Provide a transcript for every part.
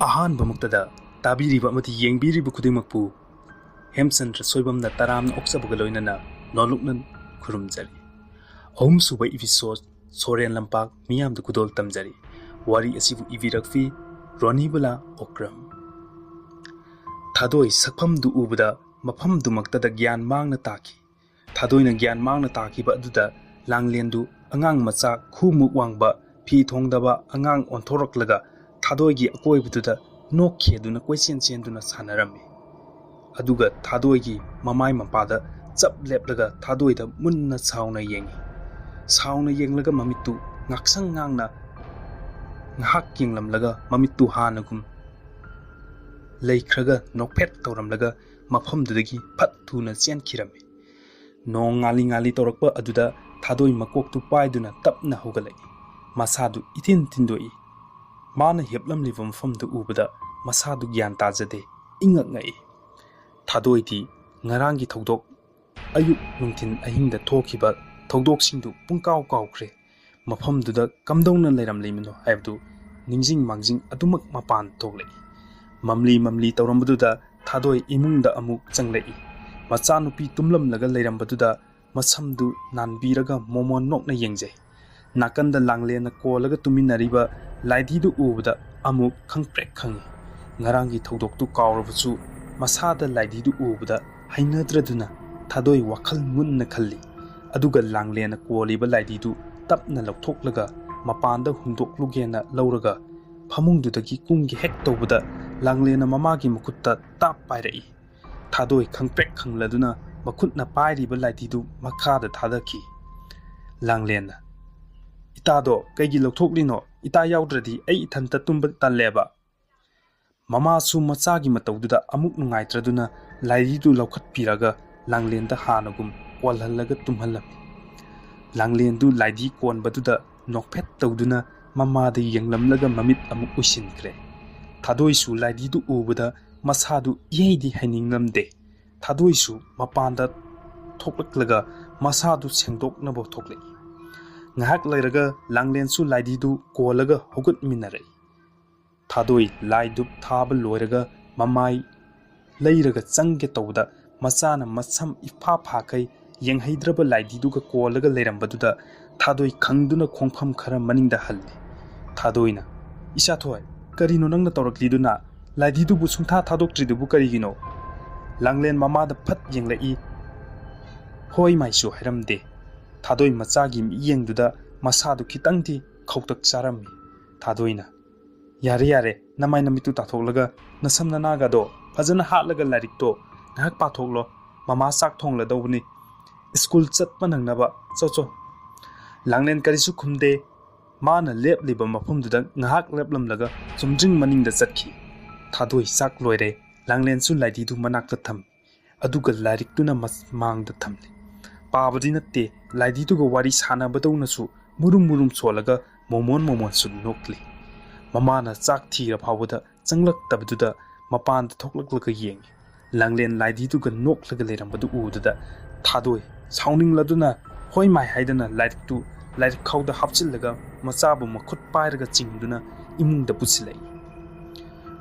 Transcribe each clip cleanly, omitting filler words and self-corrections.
ꯑꯍꯥꯟꯕꯃꯛꯇꯗ ꯇꯥꯕꯤꯔꯤꯕ ꯑꯃꯗꯤ ꯌꯦꯡꯕꯤꯔꯤꯕ ꯈꯨꯗꯤꯡꯃꯛꯄꯨ ꯍꯦꯝꯆꯟꯗ꯭ꯔ ꯁꯣꯏꯕꯝꯅ ꯇꯔꯥꯝꯅ ꯑꯣꯛꯆꯕꯒ ꯂꯣꯏꯅꯅ ꯅꯣꯂꯨꯛꯅ ꯈꯨꯔꯨꯝꯖꯔꯤ꯫ ꯑꯍꯨꯝꯁꯨꯕ ꯏꯄꯤꯁꯣꯗ ꯁꯣꯔꯦꯟ ꯂꯝꯄꯥꯛ ꯃꯤꯌꯥꯝꯗ ꯈꯨꯗꯣꯜ ꯇꯝꯖꯔꯤ꯫ ꯋꯥꯔꯤ ꯑꯁꯤꯕꯨ ꯏꯕꯤꯔꯛꯄꯤ ꯔꯣꯅꯤꯕꯂꯥ ꯑꯣꯀ꯭ꯔꯝ꯫ ꯊꯥꯗꯣꯏ ꯁꯛꯐꯝꯗꯨ ꯎꯕꯗ ꯃꯐꯝꯗꯨꯃꯛꯇꯗ ꯒ꯭ꯌꯥꯟ ꯃꯥꯡꯅ ꯇꯥꯈꯤ꯫ ꯊꯥꯗꯣꯏꯅ ꯒ꯭ꯌꯥꯟ ꯃꯥꯡꯅ ꯇꯥꯈꯤꯕ ꯑꯗꯨꯗ ꯂꯥꯡꯂꯦꯟꯗꯨ ꯑꯉꯥꯡ ꯃꯆꯥ ꯈꯨꯃꯨꯛ ꯋꯥꯡꯕ ꯐꯤ ꯊꯣꯡꯗꯕ ꯑꯉꯥꯡ ꯑꯣꯟꯊꯣꯔꯛꯂꯒ ꯊꯥꯗꯣꯏꯒꯤ ꯑꯀꯣꯏꯕꯗꯨꯗ ꯅꯣꯛꯈꯦꯗꯨꯅ ꯀꯣꯏꯆꯦꯟ ꯆꯦꯟꯗꯨꯅ ꯁꯥꯟꯅꯔꯝꯃꯤ꯫ ꯑꯗꯨꯒ ꯊꯥꯗꯣꯏꯒꯤ ꯃꯃꯥꯏ ꯃꯄꯥꯗ ꯆꯞ ꯂꯦꯞꯂꯒ ꯊꯥꯗꯣꯏꯗ ꯃꯨꯟꯅ ꯁꯥꯎꯅ ꯌꯦꯡꯉꯤ꯫ ꯁꯥꯎꯅ ꯌꯦꯡꯂꯒ ꯃꯃꯤꯠꯇꯨ ꯉꯥꯛꯁꯪ ꯉꯥꯡꯅ ꯉꯥꯏꯍꯥꯛ ꯌꯦꯡꯂꯝꯂꯒ ꯃꯃꯤꯠꯇꯨ ꯍꯥꯟꯅꯒꯨꯝ ꯂꯩꯈ꯭ꯔꯒ ꯅꯣꯛꯐꯦꯠ ꯇꯧꯔꯝꯂꯒ ꯃꯐꯝꯗꯨꯗꯒꯤ ꯐꯠ ꯊꯨꯅ ꯆꯦꯟꯈꯤꯔꯝꯃꯤ꯫ ꯅꯣꯡ ꯉꯥꯂꯤ ꯉꯥꯂꯤ ꯇꯧꯔꯛꯄ ꯑꯗꯨꯗ ꯊꯥꯗꯣꯏ ꯃꯀꯣꯛꯇꯨ ꯄꯥꯏꯗꯨꯅ ꯇꯞꯅ ꯍꯧꯒꯠꯂꯛꯏ꯫ ꯃꯁꯥꯗꯨ ꯏꯊꯤꯟ ꯊꯤꯟꯗꯣꯛꯏ꯫ ꯃꯥꯅ ꯍꯤꯞꯂꯝꯂꯤꯕ ꯃꯐꯝꯗꯨ ꯎꯕꯗ ꯃꯁꯥꯗꯨ ꯒ꯭ꯌꯥꯟ ꯇꯥꯖꯗꯦ, ꯏꯉꯛ ꯉꯛꯏ꯫ ꯊꯥꯗꯣꯏꯗꯤ ꯉꯔꯥꯡꯒꯤ ꯊꯧꯗꯣꯛ ꯑꯌꯨꯛ ꯅꯨꯡꯊꯤꯟ ꯑꯍꯤꯡꯗ ꯊꯣꯛꯈꯤꯕ ꯊꯧꯗꯣꯛꯁꯤꯡꯗꯨ ꯄꯨꯡꯀꯥꯎ ꯀꯥꯎꯈ꯭ꯔꯦ꯫ ꯃꯐꯝꯗꯨꯗ ꯀꯝꯗꯧꯅ ꯂꯩꯔꯝꯂꯤꯕꯅꯣ ꯍꯥꯏꯕꯗꯨ ꯅꯤꯡꯖꯤꯡ ꯃꯥꯡꯖꯤꯡ ꯑꯗꯨꯃꯛ ꯃꯄꯥꯟ ꯊꯣꯛꯂꯛꯏ꯫ ꯃꯝꯂꯤ ꯃꯝꯂꯤ ꯇꯧꯔꯝꯕꯗꯨꯗ ꯊꯥꯗꯣꯏ ꯏꯃꯨꯡꯗ ꯑꯃꯨꯛ ꯆꯪꯂꯛꯏ꯫ ꯃꯆꯥꯅꯨꯄꯤ ꯇꯨꯝꯂꯝꯂꯒ ꯂꯩꯔꯝꯕꯗꯨꯗ ꯃꯁꯝꯗꯨ ꯅꯥꯟꯕꯤꯔꯒ ꯃꯣꯃꯣꯟ ꯅꯣꯛꯅ ꯌꯦꯡꯖꯩ꯫ ꯅꯥꯀꯟꯗ ꯂꯥꯡꯂꯦꯟꯅ ꯀꯣꯜꯂꯒ ꯇꯨꯃꯤꯟꯅꯔꯤꯕ ꯂꯥꯏꯙꯤꯗꯨ ꯎꯕꯗ ꯑꯃꯨꯛ ꯈꯪꯄ꯭ꯔꯦꯛ ꯈꯪꯉꯤ꯫ ꯉꯔꯥꯡꯒꯤ ꯊꯧꯗꯣꯛꯇꯨ ꯀꯥꯎꯔꯕꯁꯨ ꯃꯁꯥꯗ ꯂꯥꯏꯙꯤꯗꯨ ꯎꯕꯗ ꯍꯩꯅꯗ꯭ꯔꯗꯨꯅ ꯊꯥꯗꯣꯏ ꯋꯥꯈꯜ ꯃꯨꯟꯅ ꯈꯜꯂꯤ꯫ ꯑꯗꯨꯒ ꯂꯥꯡꯂꯦꯟꯅ ꯀꯣꯜꯂꯤꯕ ꯂꯥꯏꯙꯤꯗꯨ ꯇꯞꯅ ꯂꯧꯊꯣꯛꯂꯒ ꯃꯄꯥꯟꯗ ꯍꯨꯟꯗꯣꯛꯂꯨꯒꯦꯅ ꯂꯧꯔꯒ ꯐꯃꯨꯡꯗꯨꯗꯒꯤ ꯀꯨꯝꯒꯦ ꯍꯦꯛ ꯇꯧꯕꯗ ꯂꯥꯡꯂꯦꯟꯅ ꯃꯃꯥꯒꯤ ꯃꯈꯨꯠꯇ ꯇꯥꯞ ꯄꯥꯏꯔꯛꯏ꯫ ꯊꯥꯗꯣꯏ ꯈꯪꯄ꯭ꯔꯦꯛ ꯈꯪꯂꯗꯨꯅ ꯃꯈꯨꯠꯅ ꯄꯥꯏꯔꯤꯕ ꯂꯥꯏꯙꯤꯗꯨ ꯃꯈꯥꯗ ꯊꯥꯗꯈꯤ꯫ ꯂꯥꯡꯂꯦꯟꯅ "ꯏꯇꯥꯗꯣ ꯀꯩꯒꯤ ꯂꯧꯊꯣꯛꯂꯤꯅꯣ? ꯏꯇꯥ ꯌꯥꯎꯗ꯭ꯔꯗꯤ ꯑꯩ ꯏꯊꯟꯇ ꯇꯨꯝꯕ ꯇꯜꯂꯦꯕ"꯫ ꯃꯃꯥꯁꯨ ꯃꯆꯥꯒꯤ ꯃꯇꯧꯗꯨꯗ ꯑꯃꯨꯛ ꯅꯨꯡꯉꯥꯏꯇ꯭ꯔꯗꯨꯅ ꯂꯥꯏꯙꯤꯗꯨ ꯂꯧꯈꯠꯄꯤꯔꯒ ꯂꯥꯡꯂꯦꯟꯗ ꯍꯥꯟꯅꯒꯨꯝ ꯀꯣꯜꯍꯜꯂꯒ ꯇꯨꯝꯍꯜꯂꯝꯃꯤ꯫ ꯂꯥꯡꯂꯦꯟꯗꯨ ꯂꯥꯏꯙꯤ ꯀꯣꯟꯕꯗꯨꯗ ꯅꯣꯛꯐꯦꯠ ꯇꯧꯗꯨꯅ ꯃꯃꯥꯗ ꯌꯦꯡꯂꯝꯂꯒ ꯃꯃꯤꯠ ꯑꯃꯨꯛ ꯎꯏꯁꯤꯟꯈ꯭ꯔꯦ꯫ ꯊꯥꯗꯣꯏꯁꯨ ꯂꯥꯏꯙꯤꯗꯨ ꯎꯕꯗ ꯃꯁꯥꯗꯨ ꯏꯍꯩꯗꯤ ꯍꯩꯅꯤꯡꯂꯝꯗꯦ꯫ ꯊꯥꯗꯣꯏꯁꯨ ꯃꯄꯥꯟꯗ ꯊꯣꯛꯂꯛꯂꯒ ꯃꯁꯥꯗꯨ ꯁꯦꯡꯗꯣꯛꯅꯕ ꯊꯣꯛꯂꯛꯏ꯫ ꯉꯥꯏꯍꯥꯛ ꯂꯩꯔꯒ ꯂꯥꯡꯂꯦꯟꯁꯨ ꯂꯥꯏꯙꯤꯗꯨ ꯀꯣꯜꯂꯒ ꯍꯧꯒꯠꯃꯤꯟꯅꯔꯛꯏ꯫ ꯊꯥꯗꯣꯏ ꯂꯥꯏ ꯙꯨꯞ ꯊꯥꯕ ꯂꯣꯏꯔꯒ ꯃꯃꯥꯏ ꯂꯩꯔꯒ ꯆꯪꯒꯦ ꯇꯧꯕꯗ ꯃꯆꯥꯅ ꯃꯁꯝ ꯏꯐꯥ ꯐꯥꯈꯩ ꯌꯦꯡꯍꯩꯗ꯭ꯔꯕ ꯂꯥꯏꯙꯤꯗꯨꯒ ꯀꯣꯜꯂꯒ ꯂꯩꯔꯝꯕꯗꯨꯗ ꯊꯥꯗꯣꯏ ꯈꯪꯗꯨꯅ ꯈꯣꯡꯐꯝ ꯈꯔ ꯃꯅꯤꯡꯗ ꯍꯜꯂꯤ꯫ ꯊꯥꯗꯣꯏꯅ "ꯏꯆꯥꯊꯣꯏ, ꯀꯔꯤꯅꯣ ꯅꯪꯅ ꯇꯧꯔꯛꯂꯤꯗꯨꯅ? ꯂꯥꯏꯙꯤꯗꯨꯕꯨ ꯁꯨꯡꯊꯥ ꯊꯥꯗꯣꯛꯇ꯭ꯔꯤꯗꯨꯕꯨ ꯀꯔꯤꯒꯤꯅꯣ?" ꯂꯥꯡꯂꯦꯟ ꯃꯃꯥꯗ ꯐꯠ ꯌꯦꯡꯂꯛꯏ꯫ ꯍꯣꯏ ꯃꯥꯏꯁꯨ ꯍꯥꯏꯔꯝꯗꯦ꯫ ꯊꯥꯗꯣꯏ ꯃꯆꯥꯒꯤ ꯃꯤꯠꯌꯦꯡꯗꯨꯗ ꯃꯁꯥꯗꯨ ꯈꯤꯇꯪꯗꯤ ꯈꯧꯇꯛ ꯆꯥꯔꯝꯃꯤ꯫ ꯊꯥꯗꯣꯏꯅ "ꯌꯥꯔꯦ ꯌꯥꯔꯦ, ꯅꯃꯥꯏ ꯅꯃꯤꯠꯇꯨ ꯇꯥꯊꯣꯛꯂꯒ ꯅꯁꯝ ꯅꯅꯥꯒꯗꯣ ꯐꯖꯅ ꯍꯥꯠꯂꯒ ꯂꯥꯏꯔꯤꯛꯇꯣ ꯉꯥꯏꯍꯥꯛ ꯄꯥꯊꯣꯛꯂꯣ꯫ ꯃꯃꯥ ꯆꯥꯛ ꯊꯣꯡꯂꯗꯧꯕꯅꯤ, ꯁ꯭ꯀꯨꯜ ꯆꯠꯄ ꯅꯪꯅꯕ꯫ ꯆꯣ." ꯂꯥꯡꯂꯦꯟ ꯀꯔꯤꯁꯨ ꯈꯨꯝꯗꯦ꯫ ꯃꯥꯅ ꯂꯦꯞꯂꯤꯕ ꯃꯐꯝꯗꯨꯗ ꯉꯥꯏꯍꯥꯛ ꯂꯦꯞꯂꯝꯂꯒ ꯆꯨꯝꯗ꯭ꯔꯤꯡ ꯃꯅꯤꯡꯗ ꯆꯠꯈꯤ꯫ ꯊꯥꯗꯣꯏ ꯆꯥꯛ ꯂꯣꯏꯔꯦ꯫ ꯂꯥꯡꯂꯦꯟꯁꯨ ꯂꯥꯏꯙꯤꯗꯨ ꯃꯅꯥꯛꯇ ꯊꯝꯃꯤ꯫ ꯑꯗꯨꯒ ꯂꯥꯏꯔꯤꯛꯇꯨꯅ ꯃꯥꯡꯗ ꯊꯝꯂꯤ꯫ ꯄꯥꯕꯗꯤ ꯅꯠꯇꯦ, ꯂꯥꯏꯙꯤꯗꯨꯒ ꯋꯥꯔꯤ ꯁꯥꯟꯅꯕꯗꯧꯅꯁꯨ ꯃꯨꯔꯨꯝ ꯃꯨꯔꯨꯝ ꯁꯣꯜꯂꯒ ꯃꯣꯃꯣꯟꯁꯨ ꯅꯣꯛꯂꯤ꯫ ꯃꯃꯥꯅ ꯆꯥꯛ ꯊꯤꯔ ꯐꯥꯎꯕꯗ ꯆꯪꯂꯛꯇꯕꯗꯨꯗ ꯃꯄꯥꯟꯗ ꯊꯣꯛꯂꯛꯂꯒ ꯌꯦꯡꯉꯤ꯫ ꯂꯥꯡꯂꯦꯟ ꯂꯥꯏꯙꯤꯗꯨꯒ ꯅꯣꯛꯂꯒ ꯂꯩꯔꯝꯕꯗꯨ ꯎꯕꯗ ꯊꯥꯗꯣꯏ ꯁꯥꯎꯅꯤꯡꯂꯗꯨꯅ ꯍꯣꯏ ꯃꯥꯏ ꯍꯥꯏꯗꯅ ꯂꯥꯏꯔꯤꯛꯇꯨ ꯂꯥꯏꯔꯤꯛꯈꯥꯎꯗ ꯍꯥꯞꯆꯤꯜꯂꯒ ꯃꯆꯥꯕꯨ ꯃꯈꯨꯠ ꯄꯥꯏꯔꯒ ꯆꯤꯡꯗꯨꯅ ꯏꯃꯨꯡꯗ ꯄꯨꯁꯤꯜꯂꯛꯏ꯫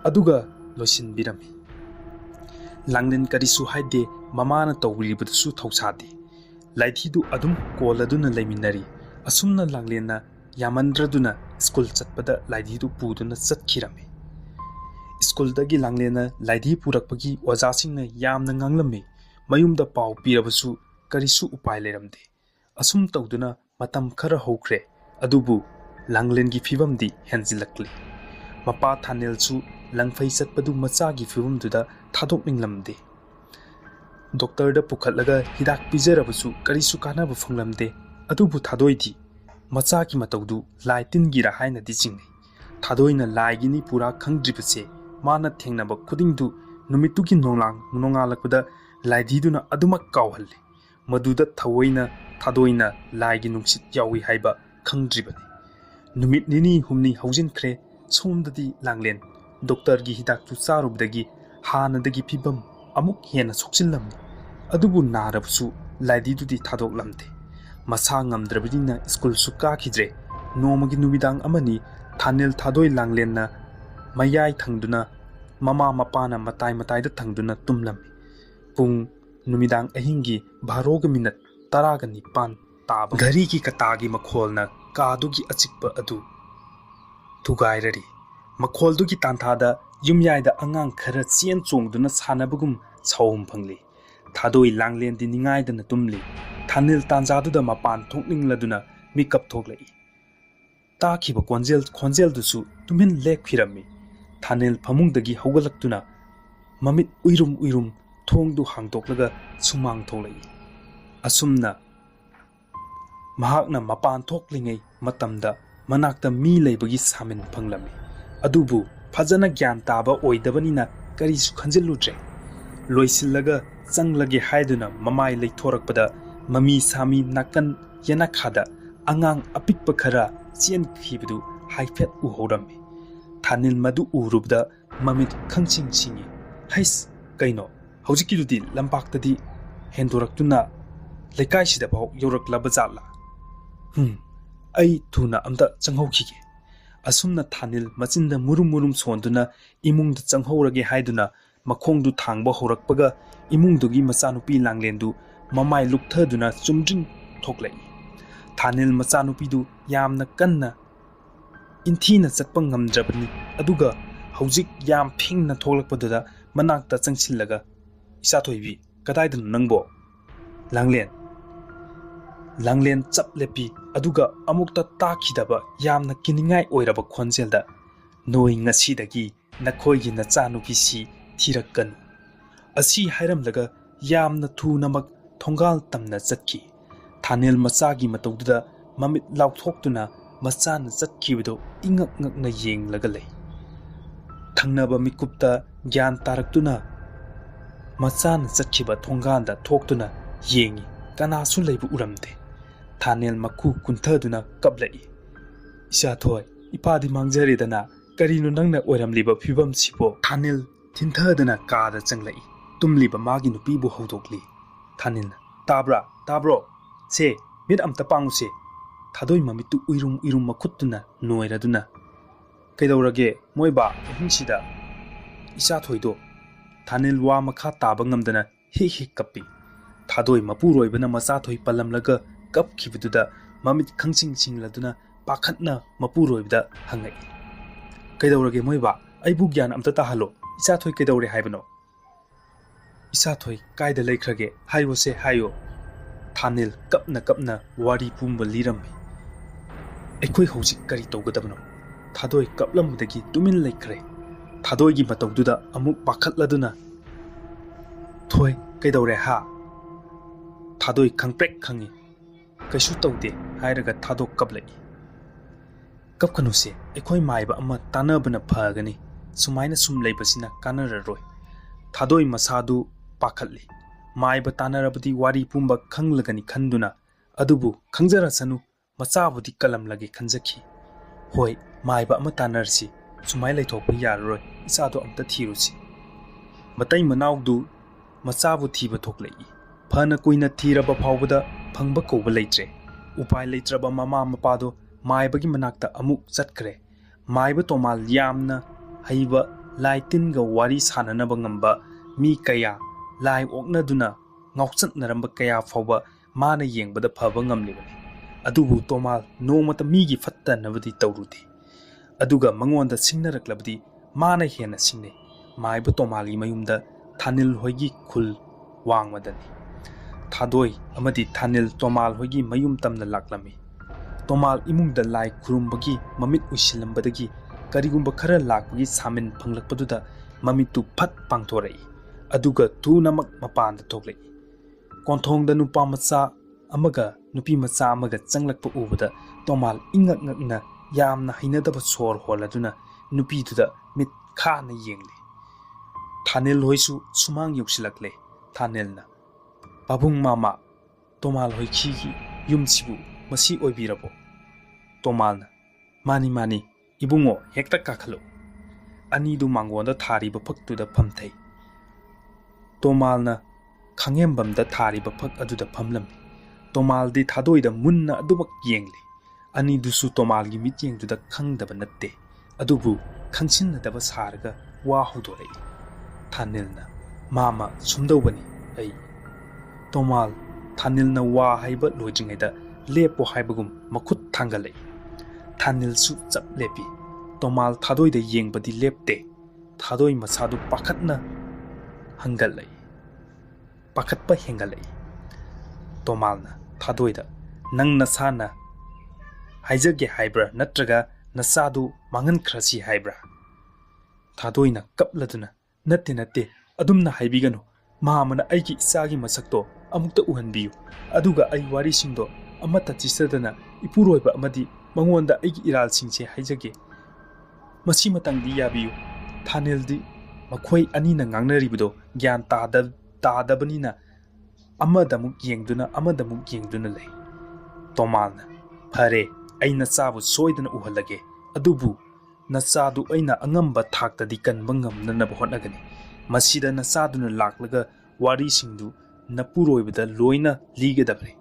ꯑꯗꯨꯒ ꯂꯣꯏꯁꯤꯟꯕꯤꯔꯝꯃꯤ꯫ ꯂꯥꯡꯂꯦꯟ ꯀꯔꯤꯁꯨ ꯍꯥꯏꯗꯦ, ꯃꯃꯥꯅ ꯇꯧꯔꯤꯕꯗꯨꯁꯨ ꯊꯧꯁꯥꯗꯦ꯫ ꯂꯥꯏꯙꯤꯗꯨ ꯑꯗꯨꯝ ꯀꯣꯜꯂꯗꯨꯅ ꯂꯩꯃꯤꯟꯅꯔꯤ꯫ ꯑꯁꯨꯝꯅ ꯂꯥꯡꯂꯦꯟꯅ ꯌꯥꯃꯟꯗ꯭ꯔꯗꯨꯅ ꯁ꯭ꯀꯨꯜ ꯆꯠꯄꯗ ꯂꯥꯏꯙꯤꯗꯨ ꯄꯨꯗꯨꯅ ꯆꯠꯈꯤꯔꯝꯃꯤ꯫ ꯁ꯭ꯀꯨꯜꯗꯒꯤ ꯂꯥꯡꯂꯦꯟꯅ ꯂꯥꯏꯙꯤ ꯄꯨꯔꯛꯄꯒꯤ ꯑꯣꯖꯥꯁꯤꯡꯅ ꯌꯥꯝꯅ ꯉꯥꯡꯂꯝꯃꯤ꯫ ꯃꯌꯨꯝꯗ ꯄꯥꯎ ꯄꯤꯔꯕꯁꯨ ꯀꯔꯤꯁꯨ ꯎꯄꯥꯏ ꯂꯩꯔꯝꯗꯦ꯫ ꯑꯁꯨꯝ ꯇꯧꯗꯨꯅ ꯃꯇꯝ ꯈꯔ ꯍꯧꯈ꯭ꯔꯦ꯫ ꯑꯗꯨꯕꯨ ꯂꯥꯡꯂꯦꯟꯒꯤ ꯐꯤꯚꯝꯗꯤ ꯍꯦꯟꯖꯤꯜꯂꯛꯂꯤ꯫ ꯃꯄꯥ ꯊꯥꯅꯦꯜꯁꯨ ꯂꯪꯐꯩ ꯆꯠꯄꯗꯨ ꯃꯆꯥꯒꯤ ꯐꯤꯚꯝꯗꯨꯗ ꯊꯥꯗꯣꯛꯅꯤꯡꯂꯝꯗꯦ꯫ ꯗꯣꯛꯇꯔꯗ ꯄꯨꯈꯠꯂꯒ ꯍꯤꯗꯥꯛ ꯄꯤꯖꯔꯕꯁꯨ ꯀꯔꯤꯁꯨ ꯀꯥꯟꯅꯕ ꯐꯪꯂꯝꯗꯦ꯫ ꯑꯗꯨꯕꯨ ꯊꯥꯗꯣꯏꯗꯤ ꯃꯆꯥꯒꯤ ꯃꯇꯧꯗꯨ ꯂꯥꯏ ꯇꯤꯟꯒꯤꯔꯥ ꯍꯥꯏꯅꯗꯤ ꯆꯤꯡꯅꯩ꯫ ꯊꯥꯗꯣꯏꯅ ꯂꯥꯏꯒꯤꯅꯤ ꯄꯨꯔꯥ ꯈꯪꯗ꯭ꯔꯤꯕꯁꯦ ꯃꯥꯅ ꯊꯦꯡꯅꯕ ꯈꯨꯗꯤꯡꯗꯨ ꯅꯨꯃꯤꯠꯇꯨꯒꯤ ꯅꯣꯡꯉꯥꯜꯂꯛꯄꯗ ꯂꯥꯏꯙꯤꯗꯨꯅ ꯑꯗꯨꯃꯛ ꯀꯥꯎꯍꯜꯂꯤ꯫ ꯃꯗꯨꯗ ꯊꯑꯣꯏꯅ ꯊꯥꯗꯣꯏꯅ ꯂꯥꯏꯒꯤ ꯅꯨꯡꯁꯤꯠ ꯌꯥꯎꯏ ꯍꯥꯏꯕ ꯈꯪꯗ꯭ꯔꯤꯕꯅꯤ꯫ ꯅꯨꯃꯤꯠ ꯅꯤꯅꯤ ꯍꯨꯝꯅꯤ ꯍꯧꯖꯤꯟꯈ꯭ꯔꯦ꯫ ꯁꯣꯝꯗꯗꯤ ꯂꯥꯡꯂꯦꯟ ꯗꯣꯛꯇꯔꯒꯤ ꯍꯤꯗꯥꯛꯇꯨ ꯆꯥꯔꯨꯕꯗꯒꯤ ꯍꯥꯟꯅꯗꯒꯤ ꯐꯤꯚꯝ ꯑꯃꯨꯛ ꯍꯦꯟꯅ ꯁꯣꯛꯆꯤꯜꯂꯝꯃꯤ꯫ ꯑꯗꯨꯕꯨ ꯅꯥꯔꯕꯁꯨ ꯂꯥꯏꯙꯤꯗꯨꯗꯤ ꯊꯥꯗꯣꯛꯂꯝꯗꯦ꯫ ꯃꯁꯥ ꯉꯝꯗ꯭ꯔꯕꯅꯤꯅ ꯁ꯭ꯀꯨꯜꯁꯨ ꯀꯥꯈꯤꯗ꯭ꯔꯦ꯫ ꯅꯣꯡꯃꯒꯤ ꯅꯨꯃꯤꯗꯥꯡ ꯑꯃꯅꯤ ꯊꯥꯅꯦꯜ ꯊꯥꯗꯣꯏ ꯂꯥꯡꯂꯦꯟꯅ mayai thangduna mama mapana matai matai da thangduna tumlami pung numidang ahingi baroga minute taraga nipan taba gari ki katagi makholna kadugi achikpa adu thugairari makholdugi tanthada yumyaida angang khara chien chongduna sanabugum chawum phangli thadoi langlen di ningai dana tumli thanil tanjadu da mapan thokning laduna mikap thoklai ta khiba khonjel dusu tumin lek phirami thanil phamungdagi hawgalaktuna mamit uirum thongdu hangtoklaga sumang tholai asumna mahakna mapan thoklingai matamda manakta mi leibagi samin phanglami adubu fajana gyan taba oidabanina karisu khanjiludre loisillaga changlage haiduna mamai leithorakpada mami sami nakan yanakhada angang apikpa khara chien khibdu haifet uhorami thanil madu urubda mamit khangching chingi hais kaino hojikidudi lampaktadi hendoraktuna lekai sida baw yoraklaba jala ai thuna amda changhaukhige asumna thanil machinda murum sonduna imungda changhorage haiduna makhongdu thangba horakpaga imungdugi machanupi langlendu mamai lukthaduna chumdring thoklai thanil machanupidu yamna kanna inthina chatpa ngamdrabani aduga hojik yam phingna tholakpaduda manakta changsillaga isa thoibi kadaida nangbo langlen chap lepi aduga amukta takhidaba yamna kiningai oiraba khonjelda noi ngasidagi nakhoigi nachanupi si thirakkan asi hairamlaga yamna thunamak thongal tamna chatki thanil machagi matawduda mamit laukthokduna machana chatkibido ingak ngakna yenglaga lei thangnaba mikupta gyan taraktuna machana chatkiba thonganda thoktuna yengi kanasu leibu uramde thanil makhu kunthaduna kablai isa thoi ipadi mangjaridana karinu nangna oiramliba phibam sibo thanil thinthadana kada changlai tumliba magi nupibu hodokli thanil tabro se mit amta panguse thadoi mamitu uirum makhutuna noiraduna kaidorage moiba hingsida isa thoido thanil wa makha taba ngamdana hi kapi thadoi mapuroibana macha thoi palamlaga kap khibiduda mamit khangching chingladuna pakhatna mapuroibda hangai kaidorage moiba aibu gyan amta tahalo isa thoi kaidore haibano isa thoi kaida leikrage haibose hayo thanil kapna wari pumba lirammi ekhoi hojik kari tawgadabno thadoi kaplamudagi tumin leikhre thadoi gi matawduda amuk pakhatladuna thoi kaidore ha thadoi khangprek khangi kaisu tawde hairaga thadok kablai kapkanuse ekhoi maiba ama tanabana phagani sumaina sum leibasina kanararoi thadoi masadu pakhatli maiba tanarabadi wari pumba khanglagani khanduna adubu khangjarasanu machabudi kalamlage khanjaki hoi maiba ama tanarsi sumai laithokpa yarroi isado amta thirusi matai manawdu machabu thiba thoklai phana kuina thiraba phawbada phangba koba leitre upai leitraba mama mapado maibagi manakta amuk chatkre maiba tomal yamna haiba laitinga wari sananaba ngamba mi kaya lai oknaduna ngauchatnaramba kaya fawba mana yengbada phaba ngamlibani adubu tomal nomata migi fattanabadi tawrudi aduga mangonda singnaraklabadi mana hena singne maiba tomali mayumda thanil hoigi khul wangmadani thadoi amadi thanil tomal hoigi mayum tamna laklami tomal imungda lai khurumbagi mamit usilambadagi karigumba khara lakpagi samin phanglakpaduda mamitu phat pangthorai aduga tunamak mapanda thoklai konthongda nupa macha amaga nupi macha amaga changlakpa ubada tomal ingak ngakna yamna hainadaba sor holaduna nupi tuda mit khana yengli thanil hoisu sumang yoksilakle thanilna babung mama tomal hoichi yumsibu masi oibirabo tomalna mani ibungo hekta kakhalo ani du mangonda thariba phaktuda phamthai tomalna khangembamda thariba phak aduda phamlam tomaldi thadoida munna adumak yengli ani dusu tomalgi mityengduda khangdaba natte ꯑꯗꯨꯕꯨ ꯈꯪꯁꯤꯟꯅꯗꯕ ꯁꯥꯔꯒ ꯋꯥ ꯍꯧꯗꯣꯔꯛꯏ꯫ ꯊꯥꯅꯤꯜꯅ ꯃꯥꯃ ꯁꯨꯝꯗꯧꯕꯅꯤ ꯑꯩ꯫ ꯇꯣꯃꯥꯜ ꯊꯥꯅꯤꯜꯅ ꯋꯥ ꯍꯥꯏꯕ ꯂꯣꯏꯗ꯭ꯔꯤꯉꯩꯗ ꯂꯦꯞꯄꯣ ꯍꯥꯏꯕꯒꯨꯝ ꯃꯈꯨꯠ ꯊꯥꯡꯒꯠꯂꯛꯏ꯫ ꯊꯥꯅꯤꯜꯁꯨ ꯆꯞ ꯂꯦꯞꯄꯤ꯫ ꯇꯣꯃꯥꯜ ꯊꯥꯗꯣꯏꯗ ꯌꯦꯡꯕꯗꯤ ꯂꯦꯞꯇꯦ꯫ ꯊꯥꯗꯣꯏ ꯃꯁꯥꯗꯨ ꯄꯥꯈꯠꯄ ꯍꯦꯟꯒꯠꯂꯛꯏ꯫ ꯇꯣꯃꯥꯜꯅ ꯊꯥꯗꯣꯏꯗ ꯅꯪ ꯅꯁꯥꯅ ꯍꯥꯏꯖꯒꯦ ꯍꯥꯏꯕ꯭ꯔꯥ ꯅꯠꯇ꯭ꯔꯒ ꯅꯆꯥꯗꯨ ꯃꯥꯡꯍꯟꯈ꯭ꯔꯁꯤ ꯍꯥꯏꯕ꯭ꯔꯥ? ꯊꯥꯗꯣꯏꯅ ꯀꯞꯂꯗꯨꯅ ꯅꯠꯇꯦ ꯑꯗꯨꯝꯅ ꯍꯥꯏꯕꯤꯒꯅꯨ꯫ ꯃꯥꯃꯅ ꯑꯩꯒꯤ ꯏꯆꯥꯒꯤ ꯃꯁꯛꯇꯣ ꯑꯃꯨꯛꯇ ꯎꯍꯟꯕꯤꯌꯨ, ꯑꯗꯨꯒ ꯑꯩ ꯋꯥꯔꯤꯁꯤꯡꯗꯣ ꯑꯃꯠꯇ ꯆꯤꯠꯊꯗꯅ ꯏꯄꯨꯔꯣꯏꯕ ꯑꯃꯗꯤ ꯃꯉꯣꯟꯗ ꯑꯩꯒꯤ ꯏꯔꯥꯜꯁꯤꯡꯁꯦ ꯍꯥꯏꯖꯒꯦ꯫ ꯃꯁꯤꯃꯇꯪꯗꯤ ꯌꯥꯕꯤꯌꯨ꯫ ꯊꯥꯅꯤꯜꯗꯤ ꯃꯈꯣꯏ ꯑꯅꯤꯅ ꯉꯥꯡꯅꯔꯤꯕꯗꯣ ꯒ꯭ꯌꯥꯟ ꯇꯥꯗꯕꯅꯤꯅ ꯑꯃꯗꯃꯨꯛ ꯌꯦꯡꯗꯨꯅ ꯂꯩ꯫ ꯇꯣꯃꯥꯜꯅ ꯐꯔꯦ, ꯑꯩ ꯅꯆꯥꯕꯨ ꯁꯣꯏꯗꯅ ꯎꯍꯜꯂꯒꯦ, ꯑꯗꯨꯕꯨ ꯅꯆꯥꯗꯨ ꯑꯩꯅ ꯑꯉꯝꯕ ꯊꯥꯛꯇꯗꯤ ꯀꯟꯕ ꯉꯝꯅꯅꯕ ꯍꯣꯠꯅꯒꯅꯤ꯫ ꯃꯁꯤꯗ ꯅꯆꯥꯗꯨꯅ ꯂꯥꯛꯂꯒ ꯋꯥꯔꯤꯁꯤꯡꯗꯨ ꯅꯄꯨꯔꯣꯏꯕꯗ ꯂꯣꯏꯅ ꯂꯤꯒꯗꯕꯅꯤ꯫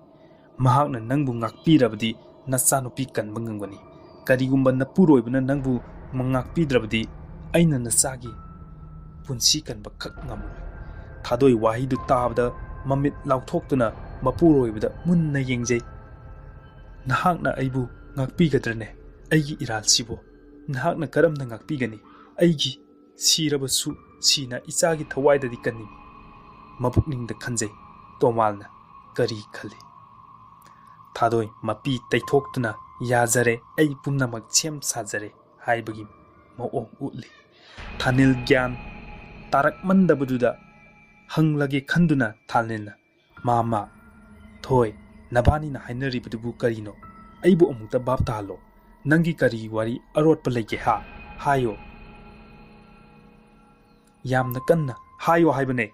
ꯃꯍꯥꯛꯅ ꯅꯪꯕꯨ ꯉꯥꯛꯄꯤꯔꯕꯗꯤ ꯅꯆꯥꯅꯨꯄꯤ ꯀꯟꯕ ꯉꯝꯒꯅꯤ꯫ ꯀꯔꯤꯒꯨꯝꯕ ꯅꯄꯨꯔꯣꯏꯕꯅ ꯅꯪꯕꯨ ꯉꯥꯛꯄꯤꯗ꯭ꯔꯕꯗꯤ ꯑꯩꯅ ꯅꯆꯥꯒꯤ ꯄꯨꯟꯁꯤ ꯀꯟꯕ ꯈꯛ ꯉꯝꯂꯣꯏ꯫ ꯊꯥꯗꯣꯏ ꯋꯥꯍꯩꯗꯨ ꯇꯥꯕꯗ ꯃꯃꯤꯠ ꯂꯥꯎꯊꯣꯛꯇꯨꯅ ꯃꯄꯨꯔꯣꯏꯕꯗ ꯃꯨꯟꯅ ꯌꯦꯡꯖꯩ꯫ ꯅꯍꯥꯛꯅ ꯑꯩꯕꯨ ꯉꯥꯛꯄꯤꯒꯗ꯭ꯔꯅꯦ? ꯑꯩꯒꯤ ꯏꯔꯥꯜꯁꯤꯕꯨ ꯅꯍꯥꯛꯅ ꯀꯔꯝꯅ ꯉꯥꯛꯄꯤꯒꯅꯤ? ꯑꯩꯒꯤ ꯁꯤꯔꯕꯁꯨ ꯁꯤꯅ ꯏꯆꯥꯒꯤ ꯊꯋꯥꯏꯗꯗꯤ ꯀꯟꯅꯤꯡꯉꯤ꯫ ꯃꯄꯨꯛꯅꯤꯡꯗ ꯈꯟꯖꯩ꯫ ꯇꯣꯃꯥꯜꯅ ꯀꯔꯤ ꯈꯜꯂꯤ? ꯊꯥꯗꯣꯏ ꯃꯄꯤ ꯇꯩꯊꯣꯛꯇꯨꯅ ꯌꯥꯖꯔꯦ, ꯑꯩ ꯄꯨꯝꯅꯃꯛ ꯁꯦꯝ ꯁꯥꯖꯔꯦ ꯍꯥꯏꯕꯒꯤ ꯃꯑꯣꯡ ꯎꯠꯂꯤ꯫ ꯊꯥꯅꯤꯜ ꯒ꯭ꯌꯥꯟ ꯇꯥꯔꯛꯃꯟꯗꯕꯗꯨꯗ ꯍꯪꯂꯒꯦ ꯈꯟꯗꯨꯅ ꯊꯥꯅꯤꯜꯅ ꯃꯥꯃ, ꯊꯣꯏ, ꯅꯕꯥꯅꯤꯅ ꯍꯥꯏꯅꯔꯤꯕꯗꯨꯕꯨ ꯀꯔꯤꯅꯣ? ꯑꯩꯕꯨ ꯑꯃꯨꯛꯇ ꯚꯥꯞ ꯇꯥꯍꯜꯂꯣ꯫ ꯅꯪꯒꯤ ꯀꯔꯤ ꯋꯥꯔꯤ ꯑꯔꯣꯠꯄ ꯂꯩꯒꯦ ꯍꯥꯏꯌꯣ꯫ ꯌꯥꯝꯅ ꯀꯟꯅ ꯍꯥꯏꯌꯣ ꯍꯥꯏꯕꯅꯦ꯫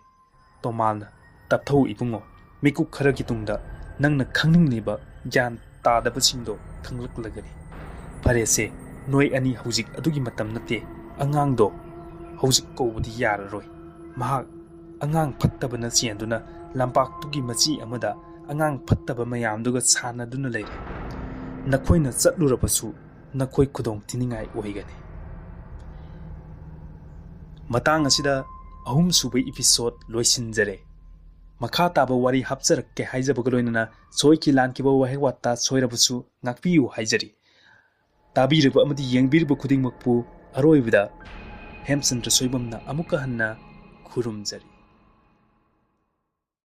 ꯇꯣꯃꯥꯜꯅ ꯇꯞꯊꯧ ꯏꯕꯨꯡꯉꯣ, ꯃꯤꯀꯨꯞ ꯈꯔꯒꯤ ꯇꯨꯡꯗ ꯅꯪꯅ ꯈꯪꯅꯤꯡꯂꯤꯕ ꯒ꯭ꯌꯥꯟ ꯇꯥꯗꯕꯁꯤꯡꯗꯣ ꯈꯪꯂꯛꯂꯒꯅꯤ꯫ ꯐꯔꯦꯁꯦ, ꯅꯣꯏ ꯑꯅꯤ ꯍꯧꯖꯤꯛ ꯑꯗꯨꯒꯤ ꯃꯇꯝ ꯅꯠꯇꯦ꯫ ꯑꯉꯥꯡꯗꯣ ꯍꯧꯖꯤꯛ ꯀꯧꯕꯗꯤ ꯌꯥꯔꯔꯣꯏ꯫ ꯃꯍꯥꯛ ꯑꯉꯥꯡ ꯐꯠꯇꯕꯅ ꯆꯦꯟꯗꯨꯅ ꯂꯝꯄꯥꯛꯇꯨꯒꯤ ꯃꯆꯤ ꯑꯃꯗ ꯑꯉꯥꯡ ꯐꯠꯇꯕ ꯃꯌꯥꯝꯗꯨꯒ ꯁꯥꯟꯅꯗꯨꯅ ꯂꯩꯔꯦ꯫ ꯅꯈꯣꯏꯅ ꯆꯠꯂꯨꯔꯕꯁꯨ ꯅꯈꯣꯏ ꯈꯨꯗꯣꯡ ꯊꯤꯅꯤꯡꯉꯥꯏ ꯑꯣꯏꯒꯅꯤ꯫ ꯃꯇꯥꯡ ꯑꯁꯤꯗ 3ꯁꯨꯕ ꯏꯄꯤꯁꯣꯗ ꯂꯣꯏꯁꯤꯟꯖꯔꯦ꯫ ꯃꯈꯥ ꯇꯥꯕ ꯋꯥꯔꯤ ꯍꯥꯞꯆꯔꯛꯀꯦ ꯍꯥꯏꯖꯕꯒ ꯂꯣꯏꯅꯅ ꯁꯣꯏꯈꯤ ꯂꯥꯟꯈꯤꯕ ꯋꯥꯍꯩ ꯋꯥꯇꯥ ꯁꯣꯏꯔꯕꯁꯨ ꯉꯥꯛꯄꯤꯌꯨ ꯍꯥꯏꯖꯔꯤ꯫ ꯇꯥꯕꯤꯔꯤꯕ ꯑꯃꯗꯤ ꯌꯦꯡꯕꯤꯔꯤꯕ ꯈꯨꯗꯤꯡꯃꯛꯄꯨ ꯑꯔꯣꯏꯕꯗ ꯍꯦꯝꯆꯟꯗ꯭ꯔ ꯁꯣꯏꯕꯝꯅ ꯑꯃꯨꯛꯀ ꯍꯟꯅ ꯈꯨꯔꯨꯝꯖꯔꯤ꯫